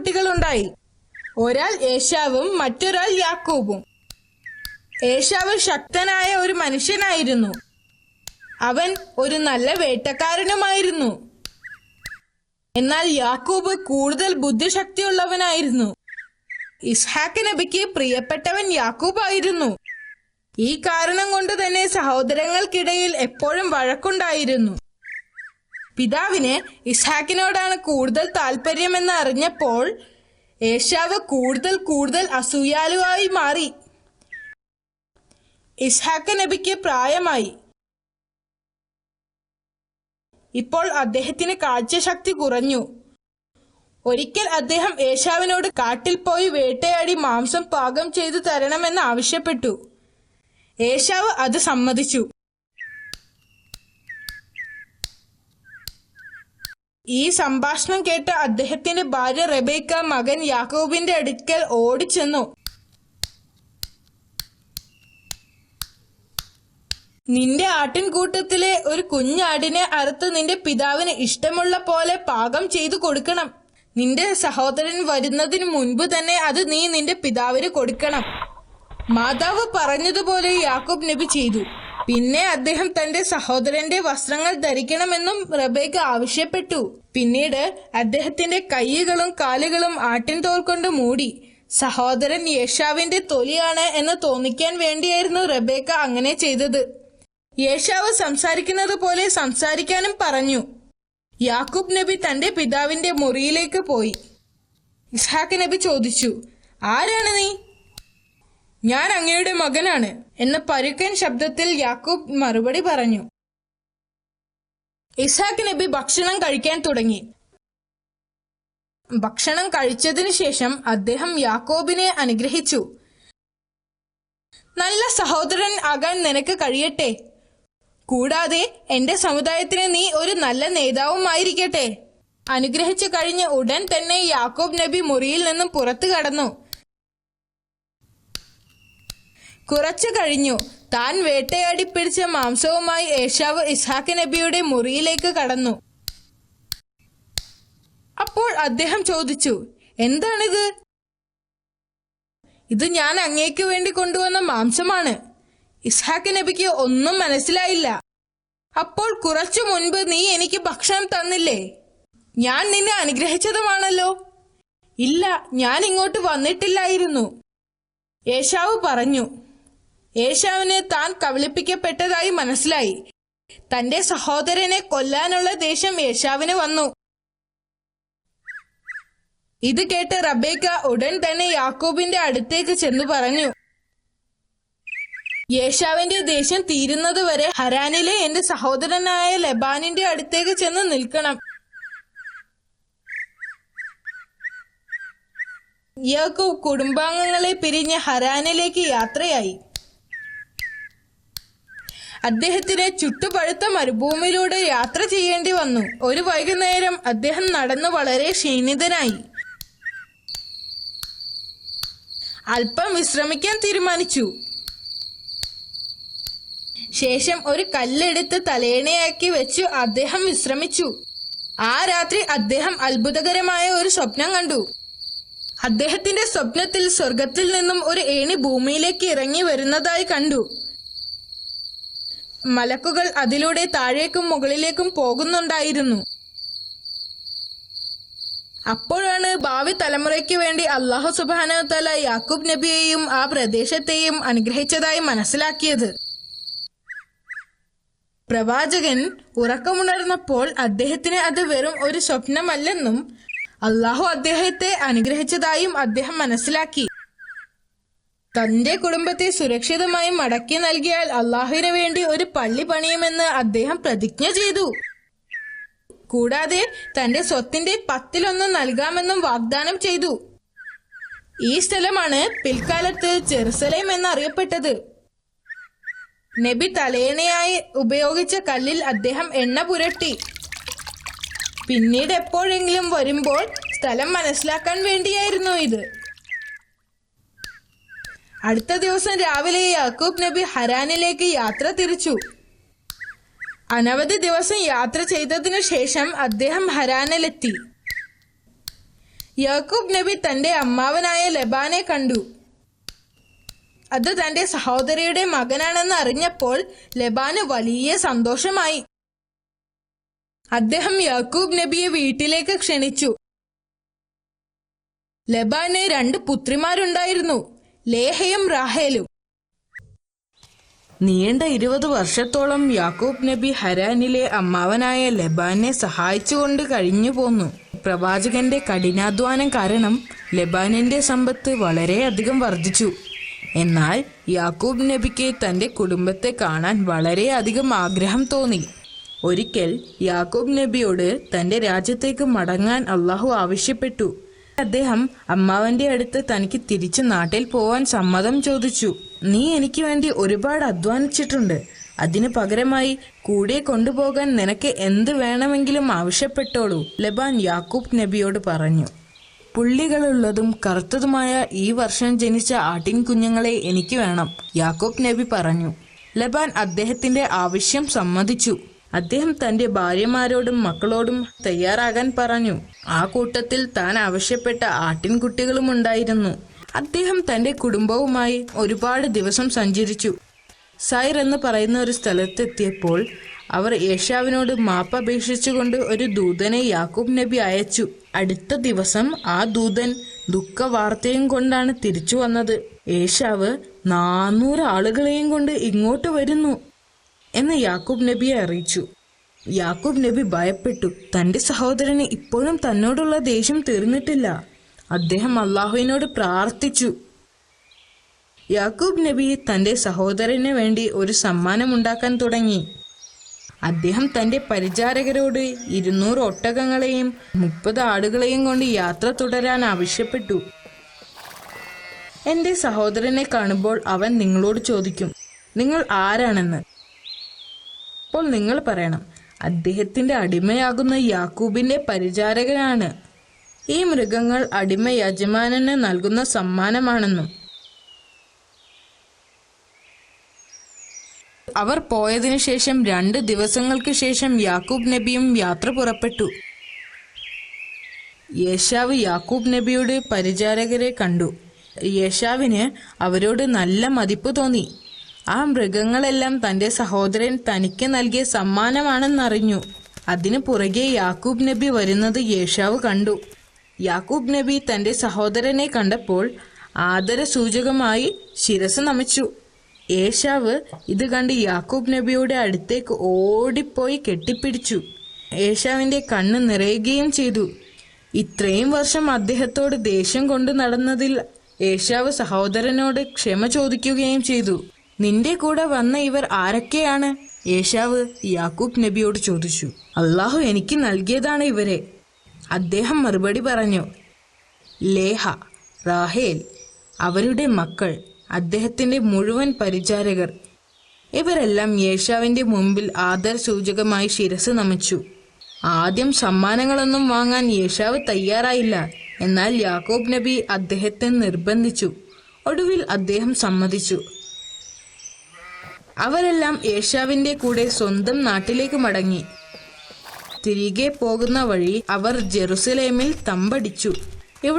കുട്ടികളുണ്ടായി. ഒരാൾ ഏശാവും മറ്റൊരാൾ യാക്കോബും. ഏശാവ് ശക്തനായ ഒരു മനുഷ്യനായിരുന്നു. അവൻ ഒരു നല്ല വേട്ടക്കാരനുമായിരുന്നു. എന്നാൽ യാക്കോബ് കൂടുതൽ ബുദ്ധിശക്തിയുള്ളവനായിരുന്നു. ഇസ്ഹാക്ക് നബിക്ക് പ്രിയപ്പെട്ടവൻ യാക്കൂബ് ആയിരുന്നു. ഈ കാരണം കൊണ്ട് തന്നെ സഹോദരങ്ങൾക്കിടയിൽ എപ്പോഴും വഴക്കുണ്ടായിരുന്നു. പിതാവിന് ഇസ്ഹാക്കിനോടാണ് കൂടുതൽ താല്പര്യമെന്ന് അറിഞ്ഞപ്പോൾ ഏശാവ് കൂടുതൽ അസൂയാലുവായി മാറി. ഇസ്ഹാക്ക് നബിക്ക് പ്രായമായി. ഇപ്പോൾ അദ്ദേഹത്തിന് കാഴ്ചശക്തി കുറഞ്ഞു. ഒരിക്കൽ അദ്ദേഹം ഏശാവിനോട് കാട്ടിൽ പോയി വേട്ടയാടി മാംസം പാകം ചെയ്തു തരണമെന്ന് ആവശ്യപ്പെട്ടു. ഏശാവ് അത് സമ്മതിച്ചു. ഈ സംഭാഷണം കേട്ട അദ്ദേഹത്തിന്റെ ഭാര്യ റെബേക്ക മകൻ യാക്കോബിന്റെ അടുക്കൽ ഓടിച്ചെന്നു. നിന്റെ ആട്ടിൻകൂട്ടത്തിലെ ഒരു കുഞ്ഞാടിനെ അറുത്ത് നിന്റെ പിതാവിന് ഇഷ്ടമുള്ള പോലെ പാകം ചെയ്തു കൊടുക്കണം. നിന്റെ സഹോദരൻ വരുന്നതിന് മുൻപ് തന്നെ അത് നീ നിന്റെ പിതാവിന് കൊടുക്കണം. മാതാവ് പറഞ്ഞതുപോലെ യാക്കോബ് നബി ചെയ്തു. പിന്നെ അദ്ദേഹം തന്റെ സഹോദരന്റെ വസ്ത്രങ്ങൾ ധരിക്കണമെന്നും റബേക്ക ആവശ്യപ്പെട്ടു. പിന്നീട് അദ്ദേഹത്തിന്റെ കൈകളും കാലുകളും ആട്ടിൻ തോൽ കൊണ്ട് മൂടി. സഹോദരൻ ഏശാവിന്റെ തൊലിയാണ് എന്ന് തോന്നിക്കാൻ വേണ്ടിയായിരുന്നു റബേക്ക അങ്ങനെ ചെയ്തത്. ഏശാവ് സംസാരിക്കുന്നത് പോലെ സംസാരിക്കാനും പറഞ്ഞു. യാക്കൂബ് നബി തന്റെ പിതാവിന്റെ മുറിയിലേക്ക് പോയി. ഇസ്ഹാക്ക് നബി ചോദിച്ചു, ആരാണ് നീ? ഞാൻ അങ്ങയുടെ മകനാണ് എന്ന പരുക്കൻ ശബ്ദത്തിൽ യാക്കൂബ് മറുപടി പറഞ്ഞു. ഇസ്ഹാക്ക് നബി ഭക്ഷണം കഴിക്കാൻ തുടങ്ങി. ഭക്ഷണം കഴിച്ചതിന് ശേഷം അദ്ദേഹം യാക്കോബിനെ അനുഗ്രഹിച്ചു. നല്ല സഹോദരൻ ആകാൻ നിനക്ക് കഴിയട്ടെ. കൂടാതെ എന്റെ സമുദായത്തിന് നീ ഒരു നല്ല നേതാവുമായിരിക്കട്ടെ. അനുഗ്രഹിച്ചു കഴിഞ്ഞ് ഉടൻ തന്നെ യാക്കോബ് നബി മുറിയിൽ നിന്നും പുറത്തു കടന്നു. കുറച്ചു കഴിഞ്ഞു താൻ വേട്ടയാടി പിടിച്ച മാംസവുമായി ഏശാവ് ഇസ്ഹാക്ക് നബിയുടെ മുറിയിലേക്ക് കടന്നു. അപ്പോൾ അദ്ദേഹം ചോദിച്ചു, എന്താണിത്? ഇത് ഞാൻ അങ്ങേക്ക് വേണ്ടി കൊണ്ടുവന്ന മാംസമാണ്. ഇസ്ഹാക്ക് നബിക്ക് ഒന്നും മനസ്സിലായില്ല. അപ്പോൾ കുറച്ചു മുൻപ് നീ എനിക്ക് ഭക്ഷണം തന്നില്ലേ? ഞാൻ നിന്നെ അനുഗ്രഹിച്ചതുമാണല്ലോ. ഇല്ല, ഞാൻ ഇങ്ങോട്ട് വന്നിട്ടില്ലായിരുന്നു. ഏശാവ് പറഞ്ഞു. ഏശാവിന് താൻ കബളിപ്പിക്കപ്പെട്ടതായി മനസ്സിലായി. തന്റെ സഹോദരനെ കൊല്ലാനുള്ള ദേഷ്യം ഏശാവിന് വന്നു. ഇത് കേട്ട് റബേക്ക ഉടൻ തന്നെ യാക്കോബിന്റെ അടുത്തേക്ക് ചെന്നു പറഞ്ഞു, ഏശാവിന്റെ ദേഷ്യം തീരുന്നതുവരെ ഹരാനിലെ എന്റെ സഹോദരനായ ലബാനിന്റെ അടുത്തേക്ക് ചെന്ന് നിൽക്കണം. യാക്കോബ് കുടുംബാംഗങ്ങളെ പിരിഞ്ഞ് ഹരാനിലേക്ക് യാത്രയായി. അദ്ദേഹത്തിന് ചുട്ടുപഴുത്ത മരുഭൂമിയിലൂടെ യാത്ര ചെയ്യേണ്ടി വന്നു. ഒരു വൈകുന്നേരം അദ്ദേഹം നടന്നു വളരെ ക്ഷീണിതനായി. അല്പം വിശ്രമിക്കാൻ തീരുമാനിച്ചു. ശേഷം ഒരു കല്ലെടുത്ത് തലയണയാക്കി വെച്ചു അദ്ദേഹം വിശ്രമിച്ചു. ആ രാത്രി അദ്ദേഹം അത്ഭുതകരമായ ഒരു സ്വപ്നം കണ്ടു. അദ്ദേഹത്തിന്റെ സ്വപ്നത്തിൽ സ്വർഗത്തിൽ നിന്നും ഒരു ഏണി ഭൂമിയിലേക്ക് ഇറങ്ങി വരുന്നതായി കണ്ടു. മലക്കുകൾ അതിലൂടെ താഴേക്കും മുകളിലേക്കും പോകുന്നുണ്ടായിരുന്നു. അപ്പോഴാണ് ഭാവി തലമുറയ്ക്ക് വേണ്ടി അല്ലാഹു സുബ്ഹാനഹു വ തആല യാക്കൂബ് നബിയെയും ആ പ്രദേശത്തെയും അനുഗ്രഹിച്ചതായി മനസ്സിലാക്കിയത്. പ്രവാചകൻ ഉറക്കമുണർന്നപ്പോൾ അദ്ദേഹത്തിന് അത് വെറും ഒരു സ്വപ്നമല്ലെന്നും അല്ലാഹു അദ്ദേഹത്തെ അനുഗ്രഹിച്ചതായും അദ്ദേഹം മനസ്സിലാക്കി. തന്റെ കുടുംബത്തെ സുരക്ഷിതമായി മടക്കി നൽകിയാൽ അല്ലാഹുവിന് വേണ്ടി ഒരു പള്ളി പണിയുമെന്ന് അദ്ദേഹം പ്രതിജ്ഞ ചെയ്തു. കൂടാതെ തന്റെ സ്വത്തിന്റെ 10-1 നൽകാമെന്നും വാഗ്ദാനം ചെയ്തു. ഈ സ്ഥലമാണ് പിൽക്കാലത്ത് ജെറുസലേം എന്നറിയപ്പെട്ടത്. നബി തലയണയായി ഉപയോഗിച്ച കല്ലിൽ അദ്ദേഹം എണ്ണ പുരട്ടി. പിന്നീട് എപ്പോഴെങ്കിലും വരുമ്പോൾ സ്ഥലം മനസ്സിലാക്കാൻ വേണ്ടിയായിരുന്നു ഇത്. അടുത്ത ദിവസം രാവിലെ യാക്കൂബ് നബി ഹരാനിലേക്ക് യാത്ര തിരിച്ചു. അനവധി ദിവസം യാത്ര ചെയ്തതിനു ശേഷം അദ്ദേഹം ഹരാനിലെത്തി. യാക്കൂബ് നബി തന്റെ അമ്മാവനായ ലബാനെ കണ്ടു. അത് തന്റെ സഹോദരിയുടെ മകനാണെന്ന് അറിഞ്ഞപ്പോൾ ലബാന് വലിയ സന്തോഷമായി. അദ്ദേഹം യാക്കൂബ് നബിയെ വീട്ടിലേക്ക് ക്ഷണിച്ചു. ലബാന് 2 പുത്രിമാരുണ്ടായിരുന്നു, ലേഹയും റാഹേലും. നീണ്ട 20 വർഷത്തോളം യാക്കൂബ് നബി ഹരാനിലെ അമ്മാവനായ ലബാനെ സഹായിച്ചുകൊണ്ട് കഴിഞ്ഞു പോന്നു. പ്രവാചകന്റെ കഠിനാധ്വാനം കാരണം ലബാനിന്റെ സമ്പത്ത് വളരെയധികം വർദ്ധിച്ചു. എന്നാൽ യാക്കൂബ് നബിക്ക് തന്റെ കുടുംബത്തെ കാണാൻ വളരെയധികം ആഗ്രഹം തോന്നി. ഒരിക്കൽ യാക്കൂബ് നബിയോട് തന്റെ രാജ്യത്തേക്ക് മടങ്ങാൻ അള്ളാഹു ആവശ്യപ്പെട്ടു. അദ്ദേഹം അമ്മാവന്റെ അടുത്ത് തനിക്ക് തിരിച്ചു നാട്ടിൽ പോവാൻ സമ്മതം ചോദിച്ചു. നീ എനിക്ക് വേണ്ടി ഒരുപാട് അധ്വാനിച്ചിട്ടുണ്ട്, അതിന് പകരമായി കൂടെ കൊണ്ടുപോകാൻ നിനക്ക് എന്ത് വേണമെങ്കിലും ആവശ്യപ്പെട്ടോളൂ, ലബാൻ യാക്കൂബ് നബിയോട് പറഞ്ഞു. പുള്ളികളുള്ളതും കറുത്തതുമായ ഈ വർഷം ജനിച്ച ആട്ടിൻകുഞ്ഞുങ്ങളെ എനിക്ക് വേണം, യാക്കൂബ് നബി പറഞ്ഞു. ലബാൻ അദ്ദേഹത്തിന്റെ ആവശ്യം സമ്മതിച്ചു. അദ്ദേഹം തന്റെ ഭാര്യമാരോടും മക്കളോടും തയ്യാറാകാൻ പറഞ്ഞു. ആ കൂട്ടത്തിൽ താൻ ആവശ്യപ്പെട്ട ആട്ടിൻകുട്ടികളും ഉണ്ടായിരുന്നു. അദ്ദേഹം തന്റെ കുടുംബവുമായി ഒരുപാട് ദിവസം സഞ്ചരിച്ചു. സൈർ എന്ന് പറയുന്ന ഒരു സ്ഥലത്തെത്തിയപ്പോൾ അവർ ഏശാവിനോട് മാപ്പപേക്ഷിച്ചുകൊണ്ട് ഒരു ദൂതനെ യാക്കൂബ് നബി അയച്ചു. അടുത്ത ദിവസം ആ ദൂതൻ ദുഃഖവാർത്തയും കൊണ്ടാണ് തിരിച്ചു വന്നത്. ഏശാവ് 400 ആളുകളെയും കൊണ്ട് ഇങ്ങോട്ട് വരുന്നു എന്ന് യാക്കൂബ് നബിയെ അറിയിച്ചു. യാക്കൂബ് നബി ഭയപ്പെട്ടു. തന്റെ സഹോദരന് ഇപ്പോഴും തന്നോടുള്ള ദേഷ്യം തീർന്നിട്ടില്ല. അദ്ദേഹം അള്ളാഹുവിനോട് പ്രാർത്ഥിച്ചു. യാക്കൂബ് നബി തന്റെ സഹോദരന് വേണ്ടി ഒരു സമ്മാനമുണ്ടാക്കാൻ തുടങ്ങി. അദ്ദേഹം തന്റെ പരിചാരകരോട് 200 ഒട്ടകങ്ങളെയും 30 ആടുകളെയും കൊണ്ട് യാത്ര തുടരാൻ ആവശ്യപ്പെട്ടു. എന്റെ സഹോദരനെ കാണുമ്പോൾ അവൻ നിങ്ങളോട് ചോദിക്കും, നിങ്ങൾ ആരാണെന്ന്. അപ്പോൾ നിങ്ങൾ പറയണം, അദ്ദേഹത്തിന്റെ അടിമയാകുന്ന യാക്കൂബിന്റെ പരിചാരകനാണ്. ഈ മൃഗങ്ങൾ അടിമ യജമാനന് നൽകുന്ന സമ്മാനമാണെന്നും. അവർ പോയതിനു ശേഷം 2 ദിവസങ്ങൾക്ക് ശേഷം യാക്കൂബ് നബിയും യാത്ര പുറപ്പെട്ടു. യേശാവ് യാക്കൂബ് നബിയുടെ പരിചാരകരെ കണ്ടു. യേശാവിന് അവരോട് നല്ല മതിപ്പ് തോന്നി. ആ മൃഗങ്ങളെല്ലാം തന്റെ സഹോദരൻ തനിക്ക് നൽകിയ സമ്മാനമാണെന്നറിഞ്ഞു. അതിനു പുറകെ യാക്കൂബ് നബി വരുന്നത് യേശാവ് കണ്ടു. യാക്കൂബ് നബി തന്റെ സഹോദരനെ കണ്ടപ്പോൾ ആദരസൂചകമായി ശിരസ് നമിച്ചു. ഏശാവ് ഇത് കണ്ട് യാക്കൂബ് നബിയുടെ അടുത്തേക്ക് ഓടിപ്പോയി കെട്ടിപ്പിടിച്ചു. ഏശാവിന്റെ കണ്ണ് നിറയുകയും ചെയ്തു. ഇത്രയും വർഷം അദ്ദേഹത്തോട് ദേഷ്യം കൊണ്ട് നടന്നതിൽ ഏശാവ് സഹോദരനോട് ക്ഷമ ചോദിക്കുകയും ചെയ്തു. നിന്റെ കൂടെ വന്ന ഇവർ ആരൊക്കെയാണ്? ഏശാവ് യാക്കൂബ് നബിയോട് ചോദിച്ചു. അള്ളാഹു എനിക്ക് നൽകിയതാണ് ഇവരെ, അദ്ദേഹം മറുപടി പറഞ്ഞു. ലേഹ, റാഹേൽ, അവരുടെ മക്കൾ, അദ്ദേഹത്തിന്റെ മുഴുവൻ പരിചാരകർ, ഇവരെല്ലാം യേശാവിന്റെ മുമ്പിൽ ആദരസൂചകമായി ശിരസ് നമിച്ചു. ആദ്യം സമ്മാനങ്ങളൊന്നും വാങ്ങാൻ യേശാവ് തയ്യാറായില്ല. എന്നാൽ യാക്കൂബ് നബി അദ്ദേഹത്തെ നിർബന്ധിച്ചു. ഒടുവിൽ അദ്ദേഹം സമ്മതിച്ചു. അവരെല്ലാം ഏശാവിന്റെ കൂടെ സ്വന്തം നാട്ടിലേക്ക് മടങ്ങി. തിരികെ പോകുന്ന വഴി അവർ ജെറുസലേമിൽ തമ്പടിച്ചു.